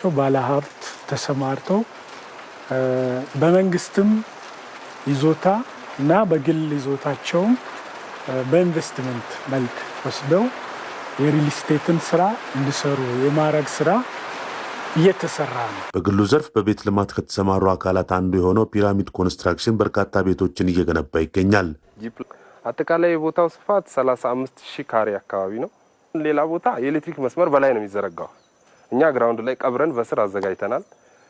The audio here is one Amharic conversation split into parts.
ተደራጅተው ባለሀብት ተሰማርተው በመንግስትም ይዞታ እና በግል ይዞታቸው በኢንቨስትመንት መልክ ወስደው የሪል ስቴትን ስራ እንዲሰሩ የማድረግ ስራ እየተሰራ ነው። በግሉ ዘርፍ በቤት ልማት ከተሰማሩ አካላት አንዱ የሆነው ፒራሚድ ኮንስትራክሽን በርካታ ቤቶችን እየገነባ ይገኛል። አጠቃላይ የቦታው ስፋት 35000 ካሬ አካባቢ ነው። ሌላ ቦታ የኤሌክትሪክ መስመር በላይ ነው የሚዘረጋው። እኛ ግራውንድ ላይ ቀብረን በስር አዘጋጅተናል።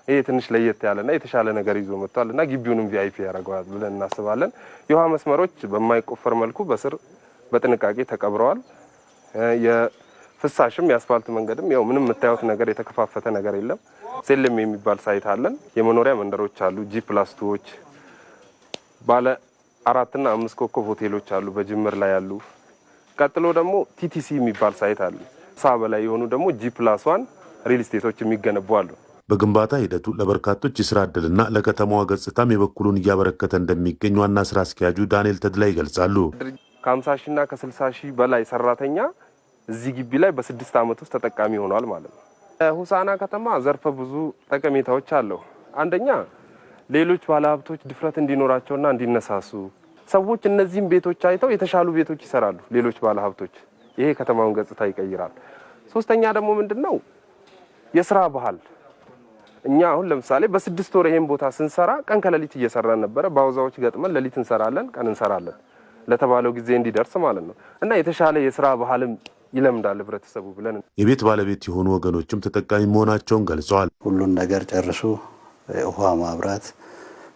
ይሄ ትንሽ ለየት ያለና የተሻለ ነገር ይዞ መጥቷልና ግቢውንም ቪአይፒ ያደርገዋል ብለን እናስባለን። የውሃ መስመሮች በማይቆፈር መልኩ በስር በጥንቃቄ ተቀብረዋል። የፍሳሽም የአስፋልት መንገድም ያው ምንም የምታዩት ነገር የተከፋፈተ ነገር የለም። ሴልም የሚባል ሳይት አለን። የመኖሪያ መንደሮች አሉ። ጂ+2ዎች ባለ 4 እና 5 ኮከብ ሆቴሎች አሉ በጅምር ላይ ያሉ። ቀጥሎ ደግሞ ቲቲሲ የሚባል ሳይት አለ። በላይ የሆኑ ደግሞ ጂ+1 ሪል ስቴቶች የሚገነቡ አሉ። በግንባታ ሂደቱ ለበርካቶች የስራ ዕድልና ለከተማዋ ገጽታም የበኩሉን እያበረከተ እንደሚገኝ ዋና ስራ አስኪያጁ ዳንኤል ተድላ ይገልጻሉ። ከ50,000 እና ከ60,000 በላይ ሰራተኛ እዚህ ግቢ ላይ በ6 ዓመት ውስጥ ተጠቃሚ ሆኗል ማለት ነው። ሆሳዕና ከተማ ዘርፈ ብዙ ጠቀሜታዎች አለው። አንደኛ ሌሎች ባለሀብቶች ድፍረት እንዲኖራቸውና እንዲነሳሱ ሰዎች እነዚህም ቤቶች አይተው የተሻሉ ቤቶች ይሰራሉ። ሌሎች ባለሀብቶች ይሄ ከተማውን ገጽታ ይቀይራል። ሶስተኛ ደግሞ ምንድነው የስራ ባህል። እኛ አሁን ለምሳሌ በ6 ወር ይሄን ቦታ ስንሰራ ቀን ከሌሊት እየሰራን ነበር። ባውዛዎች ገጥመን ሌሊት እንሰራለን፣ ቀን እንሰራለን ለተባለው ጊዜ እንዲደርስ ማለት ነው። እና የተሻለ የስራ ባህልም ይለምዳል ህብረተሰቡ ብለን የቤት ባለቤት የሆኑ ወገኖችም ተጠቃሚ መሆናቸውን ገልጸዋል። ሁሉን ነገር ጨርሱ ውሃ፣ ማብራት